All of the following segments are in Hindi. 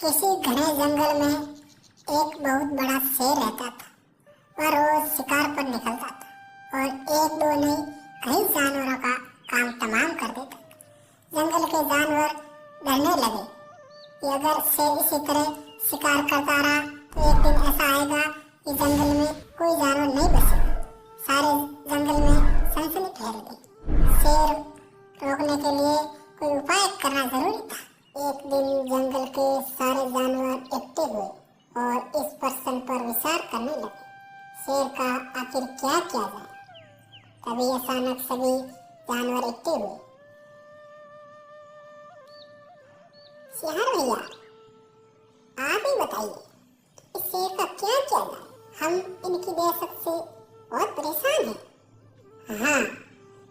किसी घने जंगल में एक बहुत बड़ा शेर रहता था। वह रोज शिकार पर निकलता था और एक दो नहीं कई जानवरों का काम तमाम कर देता। जंगल के जानवर डरने लगे कि अगर शेर इसी तरह शिकार करता रहा तो एक दिन ऐसा आएगा कि जंगल में कोई जानवर नहीं बचेगा। सारे जंगल में सनसनी फैल गई। शेर रोकने के लिए कोई उपाय करना जरूरी था। एक दिन जंगल के सारे जानवर इकट्ठे हुए और इस प्रश्न पर विचार करने लगे, शेर का आखिर क्या किया जाए। तभी अचानक सभी जानवर इकट्ठे हुए। सियार भैया, आप ही बताइए, इस शेर का क्या किया जाए? हम इनकी दहशत से बहुत परेशान हैं। हाँ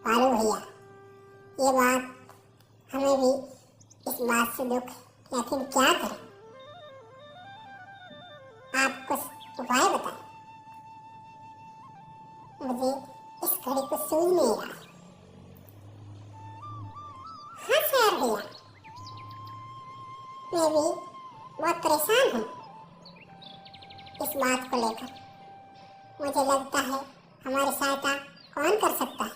पालू भैया, ये बात हमें भी इस बात से दुख है, लेकिन क्या करें? आप कुछ उपाय बताएं। मुझे इस घड़ी को सूझ नहीं रहा। हाँ शेर भैया, मैं भी बहुत परेशान हूँ इस बात को लेकर। मुझे लगता है हमारी सहायता कौन कर सकता है?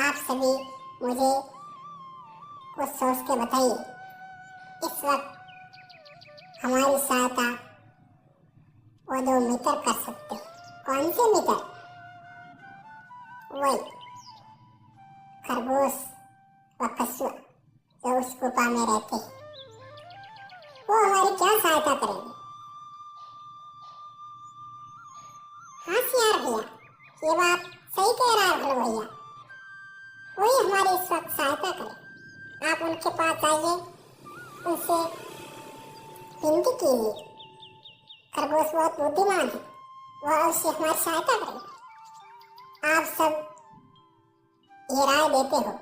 आप सभी मुझे कुछ सोच के बताइए। इस वक्त हमारी सहायता वो दो मित्र कर सकते हैं। कौन से मित्र? वही खरगोश व कछुआ जो उस गुफा में रहते हैं। वो हमारी क्या सहायता करेंगे? हाँ सियार भैया, ये बात सही कह रहा है भलू भैया। वही हमारी इस वक्त सहायता करे। आप उनके पास जाइए, उनसे विनती कीजिए। खरगोश बहुत बुद्धिमान है, वह अवश्य हमारी सहायता करेगा। आप सब ये राय देते हो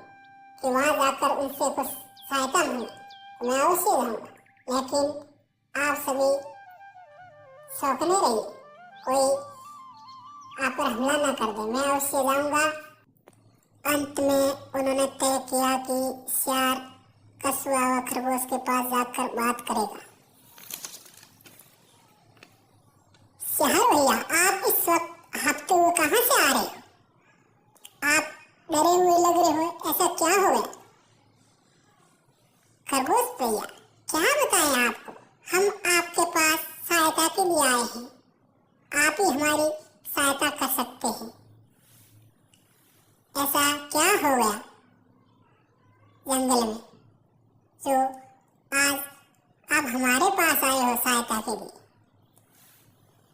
कि वहां जाकर उनसे कुछ सहायता मिले, तो मैं अवश्य जाऊंगा। लेकिन आप सभी चौकने रहिए, कोई आप पर हमला न कर दे। मैं अवश्य जाऊंगा। अंत में उन्होंने तय किया कि सियार कछुआ व खरगोश के पास जाकर बात करेगा। सियार भैया, आप इस वक्त हाँफते हुए कहाँ से आ रहे हो? आप डरे हुए लग रहे हो, ऐसा क्या हो गया? खरगोश भैया, क्या बताएं आपको? हम आपके पास सहायता के लिए आए हैं। आप ही हमारी सहायता कर सकते हैं। ऐसा क्या हो गया जंगल में जो आज आप हमारे पास आए हो सहायता के लिए?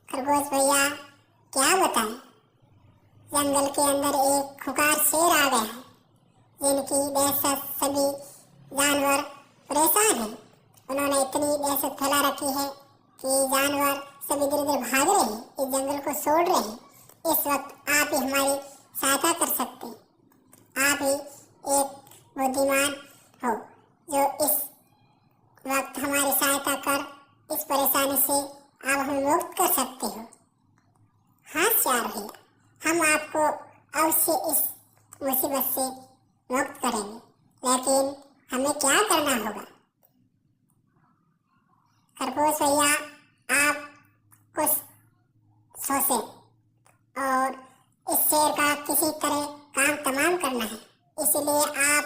खरगोश भैया, क्या बताएं? जंगल के अंदर एक खुंखार शेर आ गया है, जिनकी दहशत सभी जानवर परेशान हैं। उन्होंने इतनी दहशत फैला रखी है कि जानवर सब इधर उधर भाग रहे हैं, इस जंगल को छोड़ रहे हैं। इस वक्त आप ही हमारी सहायता कर सकते हैं। आप ही एक बुद्धिमान हो जो इस वक्त हमारी सहायता कर इस परेशानी से आप हमें मुक्त कर सकते हो। हाँ सियार भैया, हम आपको अवश्य इस मुसीबत से मुक्त करेंगे, लेकिन हमें क्या करना होगा? खरगोश भैया, आप कुछ सोचें और इस शेर का किसी तरह काम तमाम करना है। इसलिए आप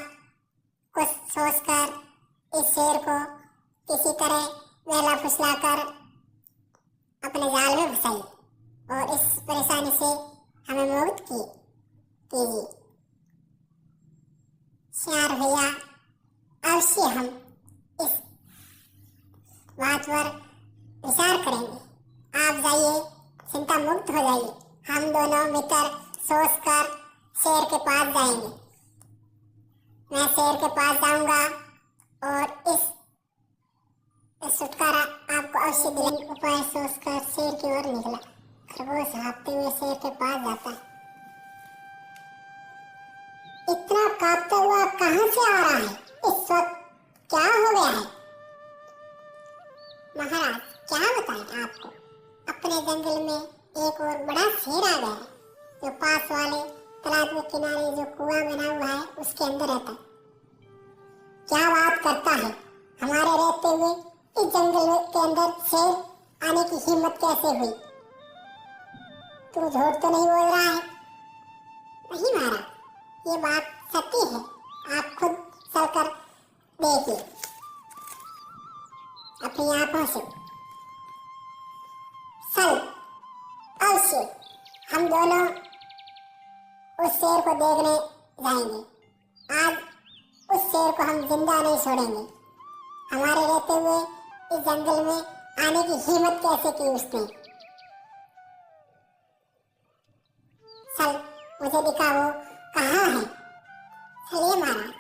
कुछ सोचकर इस शेर को किसी तरह बहला फुसलाकर अपने जाल में फंसाइए और इस परेशानी से हमें मुक्त कीजिए। सियार भैया, अवश्य हम इस बात पर विचार करेंगे। आप जाइए, चिंता मुक्त हो जाइए। हम दोनों मित्र सोचकर शेर के पास जाएंगे। मैं शेर के पास जाऊंगा और इस छुटकारा आपको अवश्य दिलाएंगे। उपाय सोचकर शेर की ओर निकला। खरगोश हाँफते हुए शेर के पास जाता है। इतना कांपता हुआ कहाँ से आ रहा है? इस वक्त क्या हो गया है? महाराज, क्या बताएं आपको? अपने जंगल में एक और बड़ा शेर आ गया है, जो पास वाले तालाब के किनारे जो कुआं बना हुआ है उसके अंदर रहता है। क्या बात करता है? हमारे रहते हुए इस जंगल के अंदर शेर आने की हिम्मत कैसे हुई? तू झूठ तो नहीं बोल रहा है? नहीं महाराज, ये बात सत्य है, आप खुद चलकर देखिए अपनी आंखों से। चल अवश्य हम दोनों उस शेर को देखने जाएंगे। आज उस शेर को हम जिंदा नहीं छोड़ेंगे। हमारे रहते हुए इस जंगल में आने की हिम्मत कैसे की उसने? चल मुझे दिखा वो कहाँ है। चलिए महाराज,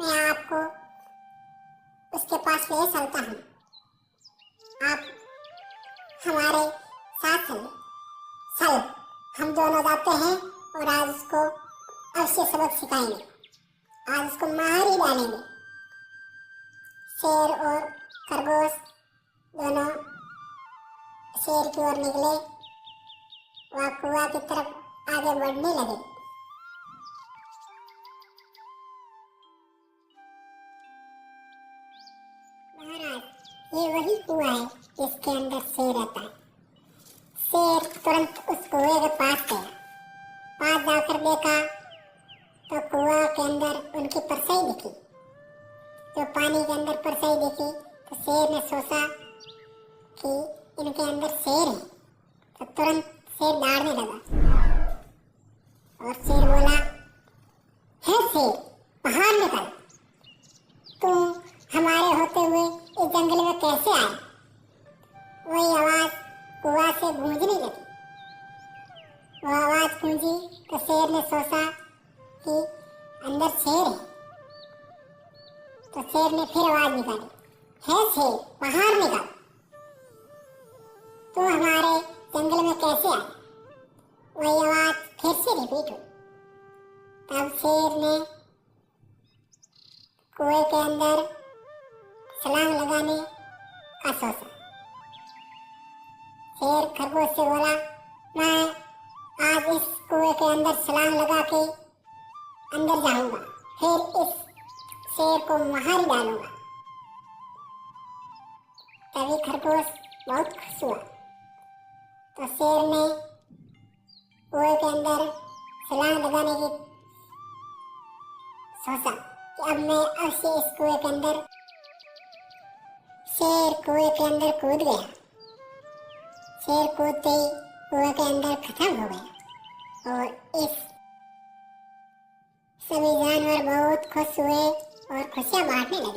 मैं आपको उसके पास ले चलता हूँ, आप हमारे साथ चलिए। चल हम दोनों जाते हैं और आज उसको अवश्य सबक सिखाएंगे। आज उसको मार ही डालेंगे। शेर और खरगोश दोनों शेर की ओर निकले, वह कुआं की तरफ आगे बढ़ने लगे। महाराज, ये वही कुआं है जिसके अंदर शेर रहता है। शेर तुरंत उस कुएं के पास गया। पास जाकर देखा तो कुआं के अंदर उनकी परछाई दिखी। तो पानी के अंदर परछाई दिखी तो शेर ने सोचा कि इनके अंदर शेर है। तो तुरंत शेर दौड़ने लगा और शेर बोला, हे शेर, बाहर निकल, तुम हमारे होते हुए इस जंगल में कैसे आए? वही आवाज कुआं से गूंजने लगी। वो आवाज गूंजी तो शेर ने सोचा कि अंदर शेर है। तो शेर ने फिर आवाज निकाली, हे शेर, बाहर निकल, तुम हमारे जंगल में कैसे आए? वही आवाज फिर से रिपीट हुई। तब शेर ने कुएं के अंदर छलांग लगाने का सोचा। शेर खरगोश से बोला, मैं आज इस कुएं के अंदर छलांग लगा के अंदर जाऊंगा, फिर इस शेर को मार डालूंगा। तभी खरगोश बहुत खुश हुआ। तो शेर ने कुएं के अंदर छलांग लगाने की सोचा कि अब मैं अवश्य इस कुएं के अंदर। शेर कुएं के अंदर कूद गया। शेर कूदते ही कुएं के अंदर खत्म हो गया और इस सभी जानवर बहुत खुश हुए और खुशियां बांटने लगे।